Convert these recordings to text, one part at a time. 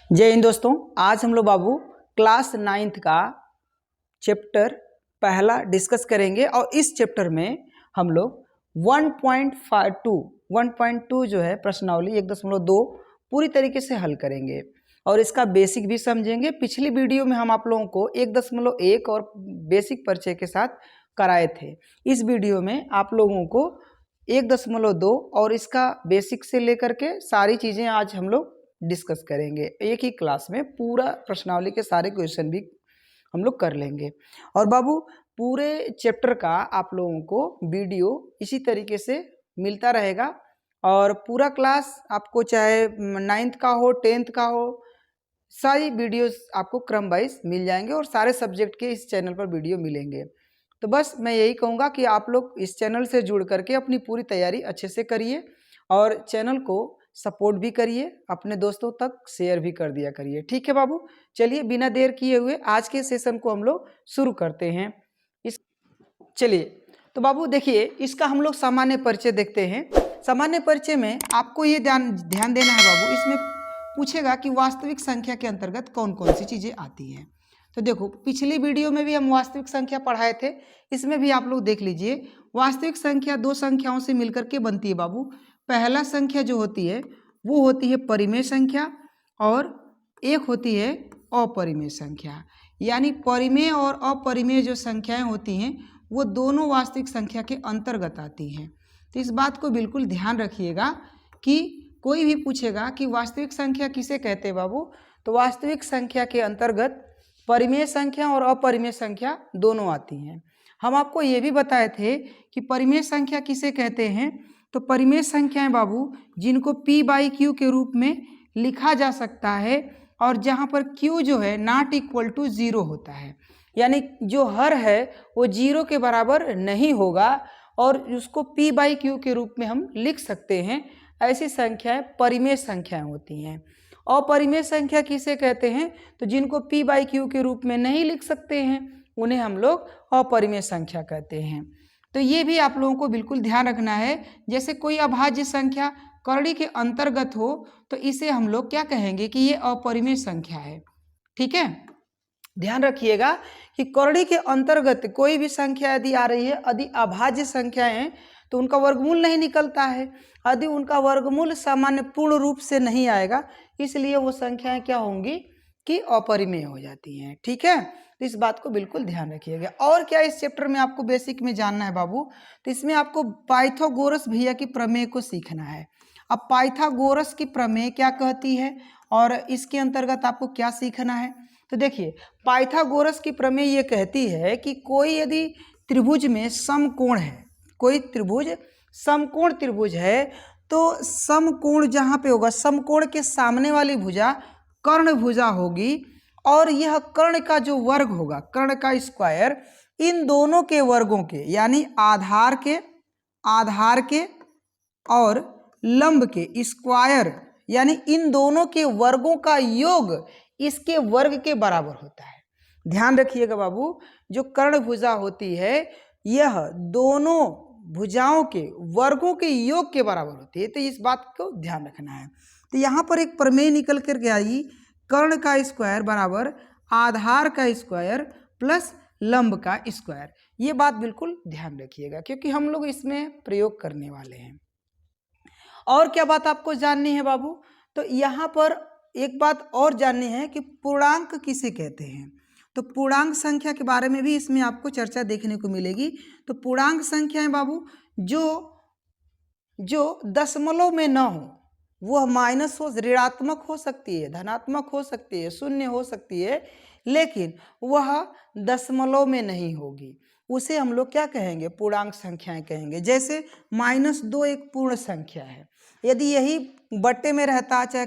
जय हिंद दोस्तों। आज हम लोग बाबू क्लास 9th का चैप्टर पहला डिस्कस करेंगे और इस चैप्टर में हम लोग 1.2 जो है प्रश्नावली 1.2 पूरी तरीके से हल करेंगे और इसका बेसिक भी समझेंगे। पिछली वीडियो में हम आप लोगों को 1.1 और बेसिक परिचय के साथ कराए थे। इस वीडियो में आप लोगों को 1.2 और इसका बेसिक से लेकर के सारी चीज़ें आज हम लोग डिस्कस करेंगे। एक ही क्लास में पूरा प्रश्नावली के सारे क्वेश्चन भी हम लोग कर लेंगे। और बाबू पूरे चैप्टर का आप लोगों को वीडियो इसी तरीके से मिलता रहेगा और पूरा क्लास आपको चाहे 9th का हो 10th का हो सारी वीडियोस आपको क्रम वाइज मिल जाएंगे और सारे सब्जेक्ट के इस चैनल पर वीडियो मिलेंगे। तो बस मैं यही कहूँगा कि आप लोग इस चैनल से जुड़ करके अपनी पूरी तैयारी अच्छे से करिए और चैनल को सपोर्ट भी करिए, अपने दोस्तों तक शेयर भी कर दिया करिए। ठीक है बाबू, चलिए बिना देर किए हुए आज के सेशन को हम लोग शुरू करते हैं। चलिए तो बाबू देखिए, इसका हम लोग सामान्य परिचय देखते हैं। सामान्य परिचय में आपको ये ध्यान देना है बाबू, इसमें पूछेगा कि वास्तविक संख्या के अंतर्गत कौन कौन सी चीज़ें आती हैं। तो देखो पिछली वीडियो में भी हम वास्तविक संख्या पढ़ाए थे, इसमें भी आप लोग देख लीजिए। वास्तविक संख्या दो संख्याओं से मिलकर के बनती है बाबू। पहला संख्या जो होती है वो होती है परिमेय संख्या और एक होती है अपरिमेय संख्या। यानी परिमेय और अपरिमेय जो संख्याएं होती हैं वो दोनों वास्तविक संख्या के अंतर्गत आती हैं। तो इस बात को बिल्कुल ध्यान रखिएगा कि कोई भी पूछेगा कि वास्तविक संख्या किसे कहते हैं बाबू, तो वास्तविक संख्या के अंतर्गत परिमेय संख्या और अपरिमेय संख्या दोनों आती हैं। हम आपको ये भी बताए थे कि परिमेय संख्या किसे कहते हैं, तो परिमेय संख्याएं बाबू जिनको p/q के रूप में लिखा जा सकता है और जहां पर q जो है ≠ 0 होता है, यानी जो हर है वो 0 के बराबर नहीं होगा और उसको p/q के रूप में हम लिख सकते हैं। ऐसी संख्याएं परिमेय संख्याएं होती हैं। अपरिमेय संख्या किसे कहते हैं, तो जिनको p/q के रूप में नहीं लिख सकते हैं उन्हें हम लोग अपरिमेय संख्या कहते हैं। तो ये भी आप लोगों को बिल्कुल ध्यान रखना है। जैसे कोई अभाज्य संख्या करड़ी के अंतर्गत हो तो इसे हम लोग क्या कहेंगे कि ये अपरिमेय संख्या है। ठीक है, ध्यान रखिएगा कि करड़ी के अंतर्गत कोई भी संख्या यदि आ रही है, यदि अभाज्य संख्या है तो उनका वर्गमूल नहीं निकलता है। यदि उनका वर्गमूल सामान्य पूर्ण रूप से नहीं आएगा, इसलिए वो संख्याएं क्या होंगी कि अपरिमेय हो जाती हैं। ठीक है, तो इस बात को बिल्कुल ध्यान रखिएगा। और क्या इस चैप्टर में आपको बेसिक में जानना है बाबू, तो इसमें आपको पाइथागोरस भैया की प्रमेय को सीखना है। अब पाइथागोरस की प्रमेय क्या कहती है और इसके अंतर्गत आपको क्या सीखना है, तो देखिए पाइथागोरस की प्रमेय ये कहती है कि कोई यदि त्रिभुज में समकोण है, कोई त्रिभुज समकोण त्रिभुज है, तो समकोण जहाँ पे होगा समकोण के सामने वाली भुजा कर्ण भुजा होगी और यह कर्ण का जो वर्ग होगा, कर्ण का स्क्वायर, इन दोनों के वर्गों के यानी आधार के और लंब के स्क्वायर, यानी इन दोनों के वर्गों का योग इसके वर्ग के बराबर होता है। ध्यान रखिएगा बाबू, जो कर्ण भुजा होती है यह दोनों भुजाओं के वर्गों के योग के बराबर होती है। तो इस बात को ध्यान रखना है। तो यहाँ पर एक प्रमेय निकल करके आई, कर्ण का स्क्वायर बराबर आधार का स्क्वायर प्लस लंब का स्क्वायर। ये बात बिल्कुल ध्यान रखिएगा क्योंकि हम लोग इसमें प्रयोग करने वाले हैं। और क्या बात आपको जाननी है बाबू, तो यहाँ पर एक बात और जाननी है कि पूर्णांक किसे कहते हैं। तो पूर्णांक संख्या के बारे में भी इसमें आपको चर्चा देखने को मिलेगी। तो पूर्णांक संख्याएं बाबू जो दशमलव में न हो, वह माइनस हो, ऋणात्मक हो सकती है, धनात्मक हो सकती है, शून्य हो सकती है, लेकिन वह दशमलव में नहीं होगी, उसे हम लोग क्या कहेंगे, पूर्णांक संख्याएं कहेंगे। जैसे -2 एक पूर्ण संख्या है, यदि यही बट्टे में रहता चाहे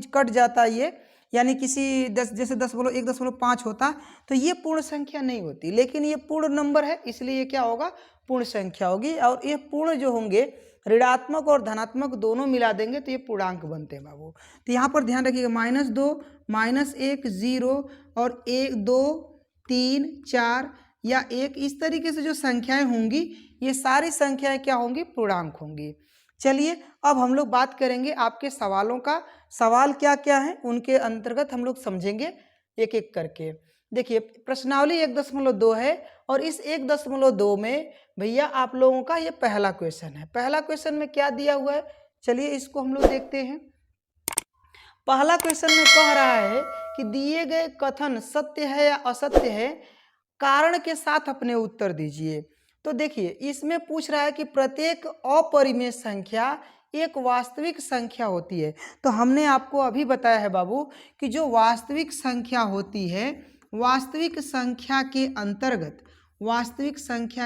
कट जाता ये, यानी किसी जैसे 1.5 होता तो ये पूर्ण संख्या नहीं होती, लेकिन ये पूर्ण नंबर है इसलिए ये क्या होगा, पूर्ण संख्या होगी। और ये पूर्ण जो होंगे ऋणात्मक और धनात्मक दोनों मिला देंगे तो ये पूर्णांक बनते हैं बाबू। तो यहाँ पर ध्यान रखिएगा, -2, -1, 0 और 1, 2, 3, 4 या 1, इस तरीके से जो संख्याएं होंगी ये सारी संख्याएं क्या होंगी, पूर्णांक होंगी। चलिए अब हम लोग बात करेंगे आपके सवालों का। सवाल क्या क्या है उनके अंतर्गत हम लोग समझेंगे एक एक करके। देखिए प्रश्नावली 1.2 है और इस 1.2 में भैया आप लोगों का ये पहला क्वेश्चन है। पहला क्वेश्चन में क्या दिया हुआ है, चलिए इसको हम लोग देखते हैं। पहला क्वेश्चन में कह रहा है कि दिए गए कथन सत्य है या असत्य है, कारण के साथ अपने उत्तर दीजिए। तो देखिए इसमें पूछ रहा है कि प्रत्येक अपरिमेय संख्या एक वास्तविक संख्या होती है। तो हमने आपको अभी बताया है बाबू कि जो वास्तविक संख्या होती है, वास्तविक संख्या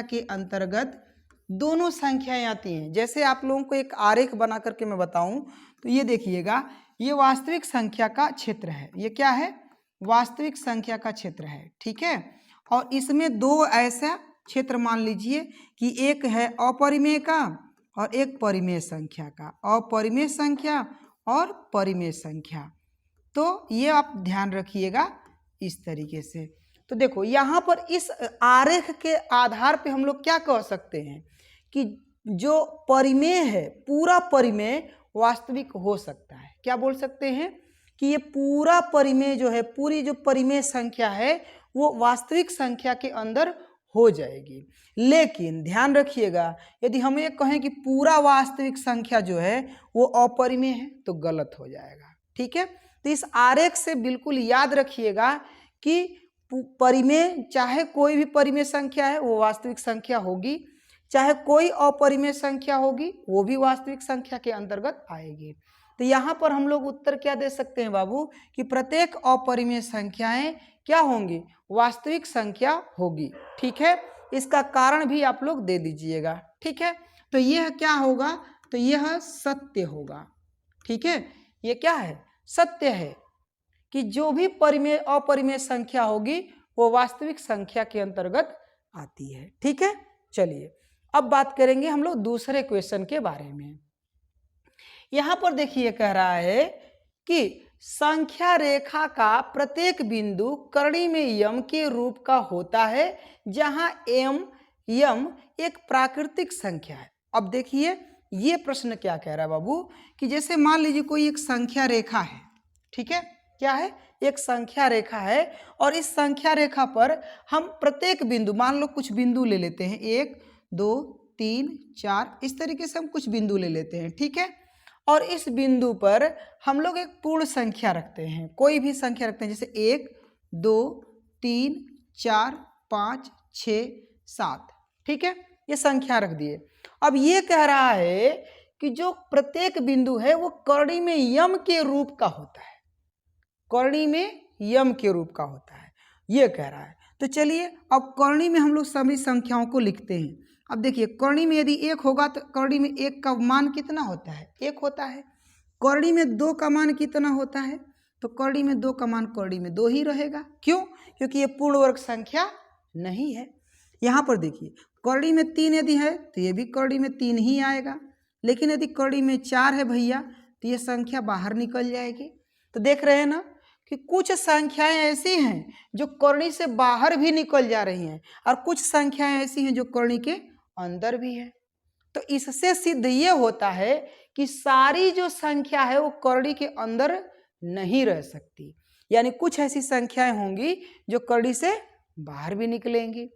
के अंतर्गत दोनों संख्याएं आती हैं। जैसे आप लोगों को एक आरेख बना करके मैं बताऊं तो ये देखिएगा, ये वास्तविक संख्या का क्षेत्र है। ये क्या है, वास्तविक संख्या का क्षेत्र है, ठीक है। और इसमें दो ऐसा क्षेत्र मान लीजिए कि एक है अपरिमेय का और एक परिमेय संख्या का, अपरिमेय संख्या और परिमेय संख्या। तो ये आप ध्यान रखिएगा इस तरीके से। तो देखो यहाँ पर इस आरेख के आधार पे हम लोग क्या कह सकते हैं कि जो परिमेय है, पूरा परिमेय वास्तविक हो सकता है। क्या बोल सकते हैं कि ये पूरा परिमेय जो है, पूरी जो परिमेय संख्या है वो वास्तविक संख्या के अंदर हो जाएगी। लेकिन ध्यान रखिएगा, यदि हम ये कहें कि पूरा वास्तविक संख्या जो है वो अपरिमेय है तो गलत हो जाएगा, ठीक है। तो इस आरेख से बिल्कुल याद रखिएगा कि परिमेय, चाहे कोई भी परिमेय संख्या है वो वास्तविक संख्या होगी, चाहे कोई अपरिमेय संख्या होगी वो भी वास्तविक संख्या के अंतर्गत आएगी। तो यहाँ पर हम लोग उत्तर क्या दे सकते हैं बाबू कि प्रत्येक अपरिमेय संख्याएं क्या होंगी, वास्तविक संख्या होगी, ठीक है। इसका कारण भी आप लोग दे दीजिएगा, ठीक है। तो यह क्या होगा, तो यह सत्य होगा, ठीक है। ये क्या है, सत्य है कि जो भी परिमेय अपरिमेय संख्या होगी वो वास्तविक संख्या के अंतर्गत आती है, ठीक है। चलिए अब बात करेंगे हम लोग दूसरे क्वेश्चन के बारे में। यहां पर देखिए कह रहा है कि संख्या रेखा का प्रत्येक बिंदु कर्णी में यम के रूप का होता है जहां यम एक प्राकृतिक संख्या है। अब देखिए ये प्रश्न क्या कह रहा है बाबू कि जैसे मान लीजिए कोई एक संख्या रेखा है, ठीक है, क्या है, एक संख्या रेखा है और इस संख्या रेखा पर हम प्रत्येक बिंदु, मान लो कुछ बिंदु ले लेते हैं, 1 2 3 4, इस तरीके से हम कुछ बिंदु ले लेते हैं, ठीक है। और इस बिंदु पर हम लोग एक पूर्ण संख्या रखते हैं, कोई भी संख्या रखते हैं, जैसे 1 2 3 4 5 6 7, ठीक है, ये संख्या रख दिए। अब ये कह रहा है कि जो प्रत्येक बिंदु है वो कर्णी में यम के रूप का होता है, कर्णी में यम के रूप का होता है, ये कह रहा है। तो चलिए अब कर्णी में हम लोग सभी संख्याओं को लिखते हैं। अब देखिए कर्णी में यदि 1 होगा तो कर्णी में 1 का मान कितना होता है, 1 होता है। कर्णी में 2 का मान कितना होता है, तो कर्णी में 2 का मान कर्णी में 2 ही रहेगा। क्यों, क्योंकि ये पूर्ण वर्ग संख्या नहीं है। यहाँ पर देखिए कर्णी में 3 यदि है तो ये भी कर्णी में 3 ही आएगा, लेकिन यदि कर्णी में 4 है भैया तो ये संख्या बाहर निकल जाएगी। तो देख रहे हैं ना कि कुछ संख्याएं ऐसी हैं जो कर्णी से बाहर भी निकल जा रही हैं और कुछ संख्याएं ऐसी हैं जो कर्णी के अंदर भी है। तो इससे सिद्ध ये होता है कि सारी जो संख्या है वो कर्णी के अंदर नहीं रह सकती, यानी कुछ ऐसी संख्याएं होंगी जो कर्णी से बाहर भी निकलेंगी।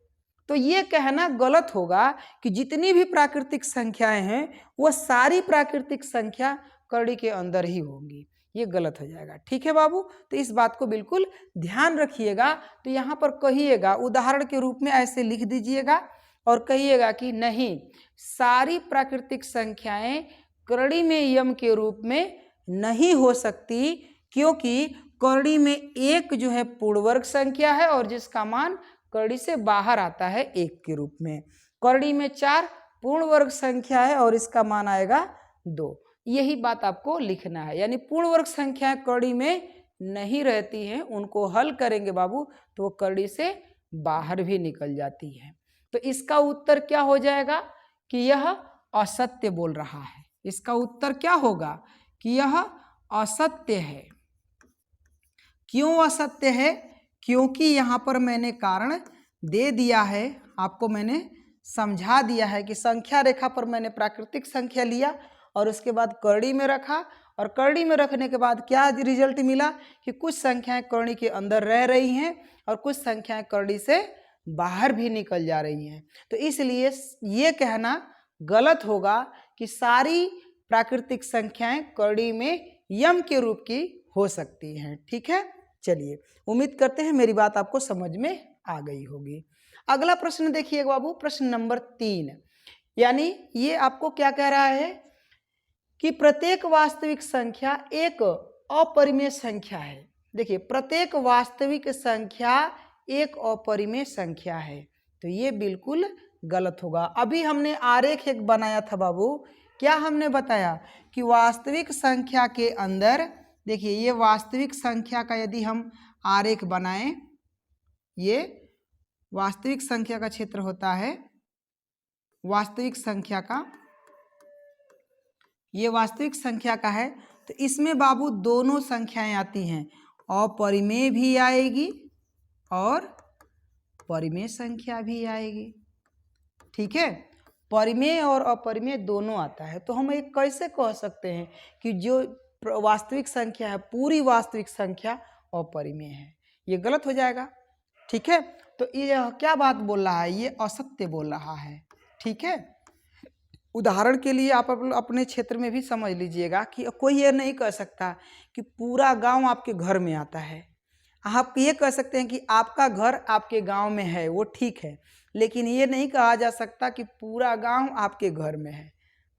तो ये कहना गलत होगा कि जितनी भी प्राकृतिक संख्याएं हैं वो सारी प्राकृतिक संख्या कर्णी के अंदर ही होंगी, ये गलत हो जाएगा, ठीक है बाबू। तो इस बात को बिल्कुल ध्यान रखिएगा। तो यहाँ पर कहिएगा, उदाहरण के रूप में ऐसे लिख दीजिएगा और कहिएगा कि नहीं, सारी प्राकृतिक संख्याएं कर्णी में यम के रूप में नहीं हो सकती, क्योंकि कर्णी में 1 जो है पूर्ण वर्ग संख्या है और जिसका मान कर्णी से बाहर आता है 1 के रूप में। कर्णी में 4 पूर्ण वर्ग संख्या है और इसका मान आएगा 2। यही बात आपको लिखना है, यानी पूर्ण वर्ग संख्याएं कर्णी में नहीं रहती हैं, उनको हल करेंगे बाबू तो वो कर्णी से बाहर भी निकल जाती है। तो इसका उत्तर क्या हो जाएगा कि यह असत्य बोल रहा है। इसका उत्तर क्या होगा कि यह असत्य है। क्यों असत्य है, क्योंकि यहाँ पर मैंने कारण दे दिया है, आपको मैंने समझा दिया है कि संख्या रेखा पर मैंने प्राकृतिक संख्या लिया और उसके बाद करड़ी में रखा, और करड़ी में रखने के बाद क्या रिजल्ट मिला कि कुछ संख्याएं करड़ी के अंदर रह रही हैं और कुछ संख्याएं करड़ी से बाहर भी निकल जा रही हैं। तो इसलिए ये कहना गलत होगा कि सारी प्राकृतिक संख्याएं करड़ी में यम के रूप की हो सकती हैं। ठीक है, चलिए उम्मीद करते हैं मेरी बात आपको समझ में आ गई होगी। अगला प्रश्न देखिए बाबू, प्रश्न नंबर 3, यानी ये आपको क्या कह रहा है कि प्रत्येक वास्तविक संख्या एक अपरिमेय संख्या है। देखिए, प्रत्येक वास्तविक संख्या एक अपरिमेय संख्या है, तो ये बिल्कुल गलत होगा। अभी हमने आरेख एक बनाया था बाबू, क्या हमने बताया कि वास्तविक संख्या के अंदर, देखिए ये वास्तविक संख्या का यदि हम आरेख बनाएं, ये वास्तविक संख्या का क्षेत्र होता है, वास्तविक संख्या का, ये वास्तविक संख्या का है, तो इसमें बाबू दोनों संख्याएं आती हैं, अपरिमेय भी आएगी और परिमेय संख्या भी आएगी। ठीक है, परिमेय और अपरिमेय दोनों आता है। तो हम एक कैसे कह सकते हैं कि जो वास्तविक संख्या है, पूरी वास्तविक संख्या अपरिमेय है? ये गलत हो जाएगा। ठीक है, तो ये क्या बात बोल रहा है, ये असत्य बोल रहा है। ठीक है, उदाहरण के लिए आप अपने क्षेत्र में भी समझ लीजिएगा कि कोई ये नहीं कह सकता कि पूरा गांव आपके घर में आता है। आप ये कह सकते हैं कि आपका घर आपके गांव में है, वो ठीक है, लेकिन ये नहीं कहा जा सकता कि पूरा गांव आपके घर में है,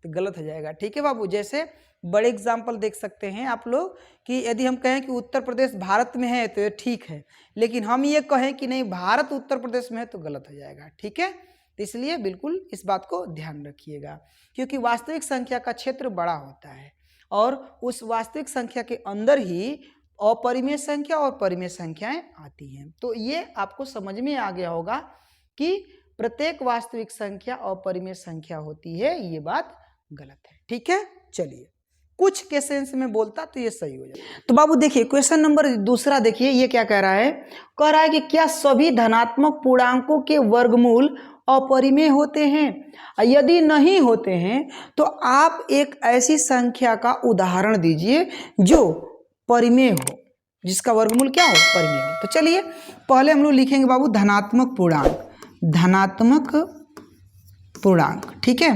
तो गलत हो जाएगा। ठीक है बाबू, जैसे बड़े एग्जाम्पल देख सकते हैं आप लोग कि यदि हम कहें कि उत्तर प्रदेश भारत में है तो ये ठीक है, लेकिन हम ये कहें कि नहीं भारत उत्तर प्रदेश में है तो गलत हो जाएगा। ठीक है, तो इसलिए बिल्कुल इस बात को ध्यान रखिएगा, क्योंकि वास्तविक संख्या का क्षेत्र बड़ा होता है और उस वास्तविक संख्या के अंदर ही अपरिमेय संख्या और परिमेय संख्याएं आती हैं। तो ये आपको समझ में आ गया होगा कि प्रत्येक वास्तविक संख्या अपरिमेय संख्या होती है, ये बात गलत है। ठीक है, चलिए कुछ के सेंस में बोलता तो ये सही हो जाए। तो बाबू देखिए क्वेश्चन नंबर 2 देखिए, ये क्या कह रहा है, कह रहा है कि क्या सभी धनात्मक पूर्णांकों के वर्गमूल अपरिमेय होते हैं? यदि नहीं होते हैं तो आप एक ऐसी संख्या का उदाहरण दीजिए जो परिमेय हो, जिसका वर्गमूल क्या हो, परिमेय हो। तो चलिए पहले हम लोग लिखेंगे बाबू धनात्मक पूर्णांक, धनात्मक पूर्णांक। ठीक है,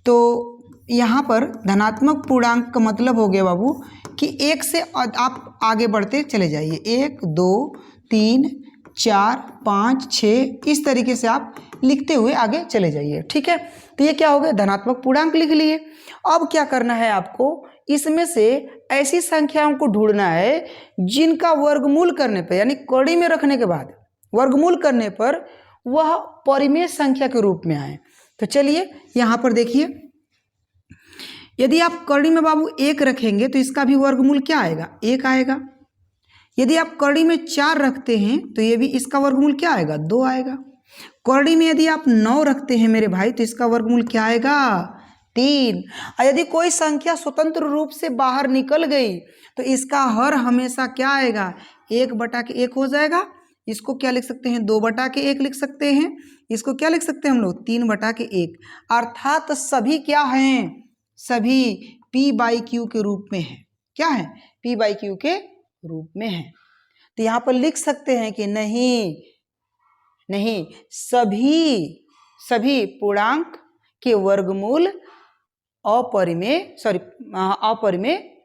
तो यहाँ पर धनात्मक पूर्णांक का मतलब हो गया बाबू कि एक से आप आगे बढ़ते चले जाइए, 1 2 3 4 5 6 इस तरीके से आप लिखते हुए आगे चले जाइए। ठीक है, तो ये क्या हो गया, धनात्मक पूर्णांक लिख लिए। अब क्या करना है आपको, इसमें से ऐसी संख्याओं को ढूंढना है जिनका वर्गमूल करने पर, यानी कड़ी में रखने के बाद वर्गमूल करने पर वह परिमेय संख्या के रूप में आए। तो चलिए यहाँ पर देखिए, यदि आप कड़ी में बाबू 1 रखेंगे तो इसका भी वर्गमूल क्या आएगा, 1 आएगा। यदि आप कड़ी में 4 रखते हैं तो ये भी इसका वर्गमूल क्या आएगा, 2 आएगा। कड़ी में यदि आप 9 रखते हैं मेरे भाई तो इसका वर्गमूल क्या आएगा, 3। और यदि कोई संख्या स्वतंत्र रूप से बाहर निकल गई तो इसका हर हमेशा क्या आएगा, 1/1 हो जाएगा। इसको क्या लिख सकते हैं, 2/1 लिख सकते हैं। इसको क्या लिख सकते हैं हम लोग, 3/1। अर्थात सभी क्या हैं, सभी p/q के रूप में है। क्या है, p/q के रूप में है। तो यहाँ पर लिख सकते हैं कि नहीं नहीं, सभी पूर्णांक के वर्गमूल अपरिमेय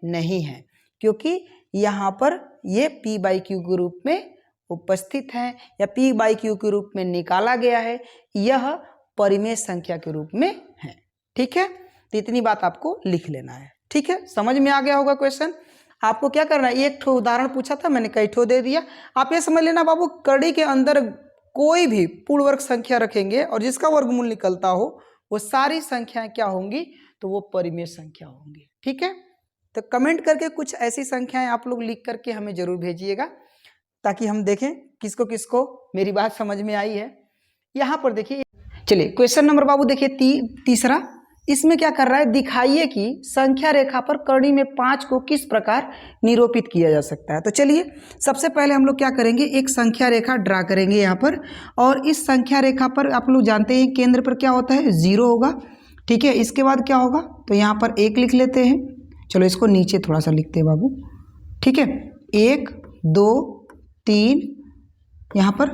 नहीं है, क्योंकि यहाँ पर ये p/q के रूप में उपस्थित है या p/q के रूप में निकाला गया है, यह परिमेय संख्या के रूप में है। ठीक है, तो इतनी बात आपको लिख लेना है। ठीक है, समझ में आ गया होगा क्वेश्चन। आपको क्या करना है, एक ठो उदाहरण पूछा था मैंने, कई ठो दे दिया। आप ये समझ लेना बाबू, कड़ी के अंदर कोई भी पूर्ण वर्ग संख्या रखेंगे और जिसका वर्गमूल निकलता हो वो सारी संख्याएं क्या होंगी, तो वो परिमेय संख्या होंगी। ठीक है, तो कमेंट करके कुछ ऐसी संख्याएं आप लोग लिख करके हमें जरूर भेजिएगा, ताकि हम देखें किसको किसको मेरी बात समझ में आई है। यहाँ पर देखिए, चलिए क्वेश्चन नंबर बाबू देखिए 3, इसमें क्या कर रहा है, दिखाइए कि संख्या रेखा पर कड़ी में 5 को किस प्रकार निरूपित किया जा सकता है। तो चलिए सबसे पहले हम लोग क्या करेंगे, एक संख्या रेखा ड्रा करेंगे यहाँ पर, और इस संख्या रेखा पर आप लोग जानते हैं केंद्र पर क्या होता है, 0 होगा। ठीक है। इसके बाद क्या होगा, तो यहाँ पर 1 लिख लेते हैं। चलो इसको नीचे थोड़ा सा लिखते हैं बाबू। ठीक है, 1 2 3 यहाँ पर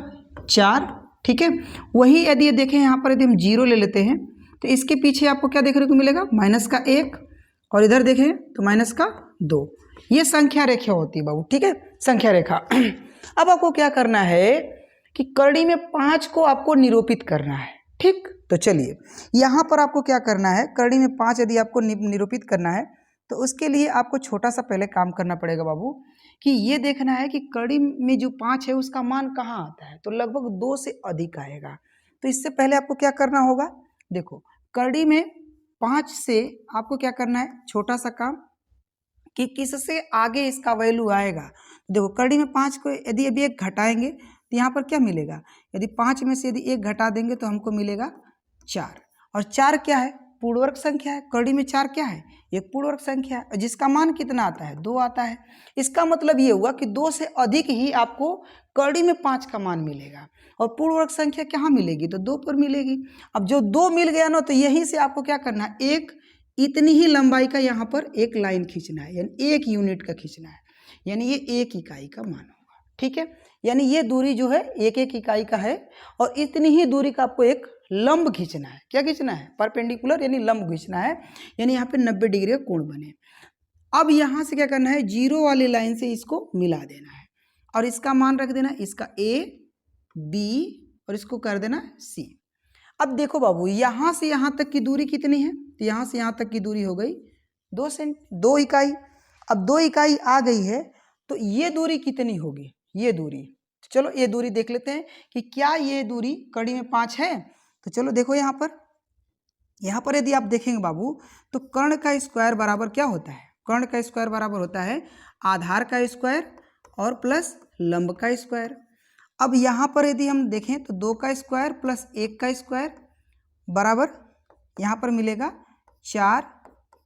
4। ठीक है, वही यदि ये देखें यहाँ पर यदि हम 0 ले लेते हैं तो इसके पीछे आपको क्या देखने को मिलेगा, -1, और इधर देखें तो -2। ये संख्या रेखा होती है बाबू। ठीक है, संख्या रेखा। अब आपको क्या करना है कि कड़ी में 5 को आपको निरूपित करना है। ठीक, तो चलिए यहाँ पर आपको क्या करना है, कड़ी में 5 यदि आपको निरूपित करना है तो उसके लिए आपको छोटा सा पहले काम करना पड़ेगा बाबू, कि ये देखना है कि कड़ी में जो 5 है उसका मान कहाँ आता है, तो लगभग 2 से अधिक आएगा। तो इससे पहले आपको क्या करना होगा, देखो कड़ी में 5 से आपको क्या करना है, छोटा सा काम कि किससे आगे इसका वैल्यू आएगा। देखो कड़ी में 5 को यदि अभी 1 घटाएंगे तो यहाँ पर क्या मिलेगा, यदि 5 में से यदि 1 घटा देंगे तो हमको मिलेगा 4। और 4 क्या है, पूर्णवर्ग संख्या है। कड़ी में 4 क्या है, एक पूर्णवर्ग संख्या है जिसका मान कितना आता है, 2 आता है। इसका मतलब ये हुआ कि 2 से अधिक ही आपको कड़ी में 5 का मान मिलेगा। और पूर्णवर्ग संख्या कहाँ मिलेगी, तो 2 पर मिलेगी। अब जो 2 मिल गया ना, तो यहीं से आपको क्या करना है, एक इतनी ही लंबाई का यहाँ पर एक लाइन खींचना है, यानी 1 यूनिट का खींचना है, यानी ये 1 इकाई का मान होगा। ठीक है, यानी ये दूरी जो है 1 इकाई का है, और इतनी ही दूरी का आपको एक लंब खींचना है। क्या खींचना है, परपेंडिकुलर यानी लंब खींचना है, यानी यहाँ पे 90 डिग्री का कोण बने। अब यहाँ से क्या करना है, 0 वाली लाइन से इसको मिला देना है और इसका मान रख देना, इसका A B और इसको कर देना C। अब देखो बाबू, यहाँ से यहाँ तक की दूरी कितनी है, तो यहाँ से यहाँ तक की दूरी हो गई 2 इकाई। अब 2 इकाई आ गई है तो ये दूरी कितनी होगी, ये दूरी, तो चलो ये दूरी देख लेते हैं कि क्या ये दूरी कड़ी में 5 है। तो चलो देखो यहाँ पर यदि आप देखेंगे बाबू, तो कर्ण का स्क्वायर बराबर क्या होता है, कर्ण का स्क्वायर बराबर होता है आधार का स्क्वायर और प्लस लंब का स्क्वायर। अब यहाँ पर यदि हम देखें तो 2 का स्क्वायर प्लस 1 का स्क्वायर बराबर यहाँ पर मिलेगा 4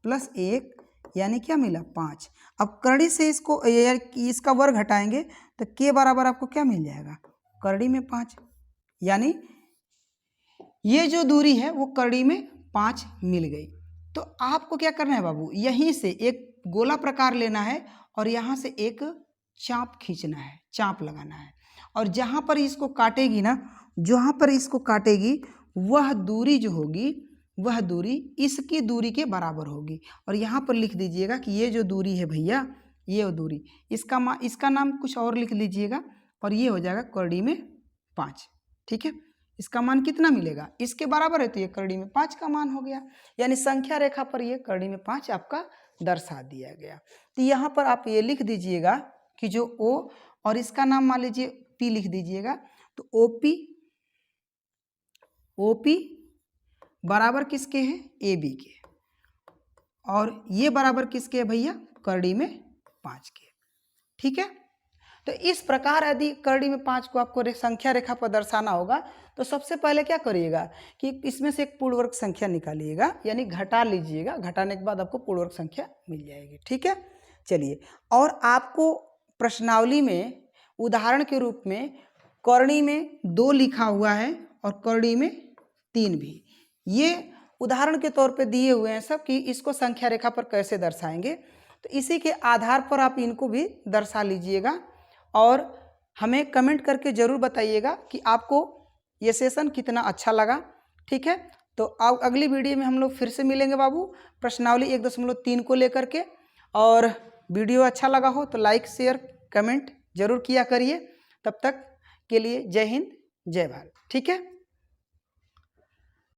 प्लस 1, यानी क्या मिला, 5। अब कड़ी से इसका वर्ग हटाएंगे तो के बराबर आपको क्या मिल जाएगा, कड़ी में 5, यानी ये जो दूरी है वो कड़ी में 5 मिल गई। तो आपको क्या करना है बाबू, यहीं से एक गोला प्रकार लेना है और यहाँ से एक चाप खींचना है, चाप लगाना है, और जहाँ पर इसको काटेगी ना, जहाँ पर इसको काटेगी वह दूरी जो होगी, वह दूरी इसकी दूरी के बराबर होगी। और यहाँ पर लिख दीजिएगा कि ये जो दूरी है भैया, ये दूरी, इसका नाम कुछ और लिख लीजिएगा, और ये हो जाएगा कड़ी में 5। ठीक है, इसका मान कितना मिलेगा, इसके बराबर है, तो ये कड़ी में 5 का मान हो गया। यानी संख्या रेखा पर ये कड़ी में 5 आपका दर्शा दिया गया। तो यहाँ पर आप ये लिख दीजिएगा कि जो O और इसका नाम मान लीजिए P लिख दीजिएगा, तो OP बराबर किसके हैं, AB के, और ये बराबर किसके है भैया, कड़ी में 5 के। ठीक है, तो इस प्रकार यदि कड़ी में 5 को आपको संख्या रेखा पर दर्शाना होगा तो सबसे पहले क्या करिएगा कि इसमें से एक पूर्णवर्ग संख्या निकालिएगा, यानी घटा लीजिएगा, घटाने के बाद आपको पूर्णवर्ग संख्या मिल जाएगी। ठीक है, चलिए, और आपको प्रश्नावली में उदाहरण के रूप में करणी में 2 लिखा हुआ है और करणी में 3 भी, ये उदाहरण के तौर पे दिए हुए हैं सब कि इसको संख्या रेखा पर कैसे दर्शाएंगे। तो इसी के आधार पर आप इनको भी दर्शा लीजिएगा और हमें कमेंट करके ज़रूर बताइएगा कि आपको ये सेशन कितना अच्छा लगा। ठीक है, तो अगली वीडियो में हम लोग फिर से मिलेंगे बाबू, प्रश्नावली 1.3 को लेकर के। और वीडियो अच्छा लगा हो तो लाइक शेयर कमेंट जरूर किया करिए। तब तक के लिए जय हिंद जय भारत। ठीक है।